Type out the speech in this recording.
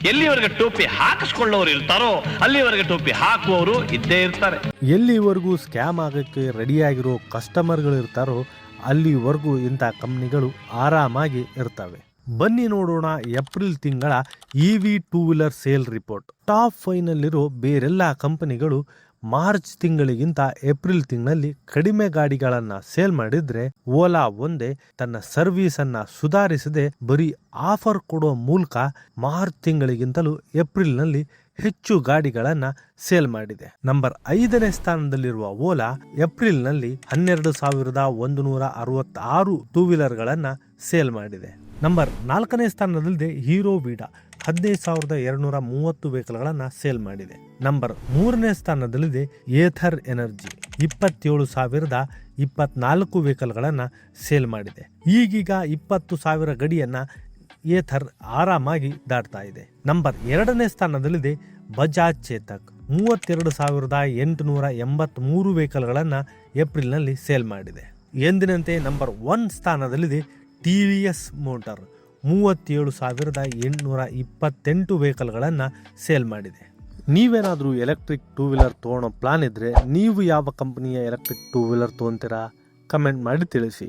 ಎಲ್ಲಿವರೆಗೆ ಟೋಪಿ ಹಾಕಿಸ್ಕೊಳ್ಳೋರು ಇರ್ತಾರೋ ಅಲ್ಲಿವರೆಗೆ ಟೋಪಿ ಹಾಕುವವರು ಇದ್ದೇ ಇರ್ತಾರೆ. ಎಲ್ಲಿವರೆಗೂ ಸ್ಕ್ಯಾಮ್ ಆಗಕ್ಕೆ ರೆಡಿಯಾಗಿರೋ ಕಸ್ಟಮರ್ಗಳು ಇರ್ತಾರೋ ಅಲ್ಲಿವರೆಗೂ ಇಂಥ ಕಂಪ್ನಿಗಳು ಆರಾಮಾಗಿ ಇರ್ತವೆ. ಬನ್ನಿ ನೋಡೋಣ ಏಪ್ರಿಲ್ ತಿಂಗಳ EV two wheeler sale report. Top 5 ನಲ್ಲಿರೋ ಬೇರೆಲ್ಲ ಕಂಪನಿಗಳು ಮಾರ್ಚ್ ತಿಂಗಳಿಗಿಂತ ಏಪ್ರಿಲ್ ತಿಂಗಳಲ್ಲಿ ಕಡಿಮೆ ಗಾಡಿಗಳನ್ನ ಸೇಲ್ ಮಾಡಿದ್ರೆ, ಓಲಾ ಒಂದೇ ತನ್ನ ಸರ್ವಿಸ್ ಅನ್ನ ಸುಧಾರಿಸದೆ ಬರೀ ಆಫರ್ ಕೊಡೋ ಮೂಲಕ ಮಾರ್ಚ್ ತಿಂಗಳಿಗಿಂತಲೂ ಏಪ್ರಿಲ್ ನಲ್ಲಿ ಹೆಚ್ಚು ಗಾಡಿಗಳನ್ನ ಸೇಲ್ ಮಾಡಿದೆ. ನಂಬರ್ 5ನೇ ಸ್ಥಾನದಲ್ಲಿರುವ ಓಲಾ ಏಪ್ರಿಲ್ ನಲ್ಲಿ 12,166 ಟೂ ವೀಲರ್ ಗಳನ್ನ ಸೇಲ್ ಮಾಡಿದೆ. ನಂಬರ್ 4ನೇ ಸ್ಥಾನದಲ್ಲಿದೆ ಹೀರೋ ವೀಡಾ 15,230 ವೆಹಿಕಲ್ ಗಳನ್ನ ಸೇಲ್ ಮಾಡಿದೆ. ನಂಬರ್ 3ನೇ ಸ್ಥಾನದಲ್ಲಿದೆ ಏಥರ್ ಎನರ್ಜಿ 27,024 ವೆಹಿಕಲ್ ಗಳನ್ನ ಸೇಲ್ ಮಾಡಿದೆ. ಈಗೀಗ 20,000 ಗಡಿಯನ್ನ ಏಥರ್ ಆರಾಮಾಗಿ ದಾಟ್ತಾ ಇದೆ. ನಂಬರ್ 2ನೇ ಸ್ಥಾನದಲ್ಲಿದೆ ಬಜಾಜ್ ಚೇತಕ್ 32,883 ವೆಹಿಕಲ್ ಗಳನ್ನ ಏಪ್ರಿಲ್ ನಲ್ಲಿ ಸೇಲ್ ಮಾಡಿದೆ. ಎಂದಿನಂತೆ ನಂಬರ್ 1 ಸ್ಥಾನದಲ್ಲಿದೆ TVS ಮೋಟಾರ್ 37,828 ವೆಹಿಕಲ್ ಗಳನ್ನ ಸೇಲ್ ಮಾಡಿದೆ. ನೀವೇನಾದ್ರೂ ಎಲೆಕ್ಟ್ರಿಕ್ ಟೂ ವೀಲರ್ ತಗೊಳ್ಳೋ ಪ್ಲಾನ್ ಇದ್ರೆ ನೀವು ಯಾವ ಕಂಪನಿಯ ಎಲೆಕ್ಟ್ರಿಕ್ ಟೂ ವೀಲರ್ ತಗೊಂತೀರಾ? ಕಮೆಂಟ್ ಮಾಡಿ ತಿಳಿಸಿ.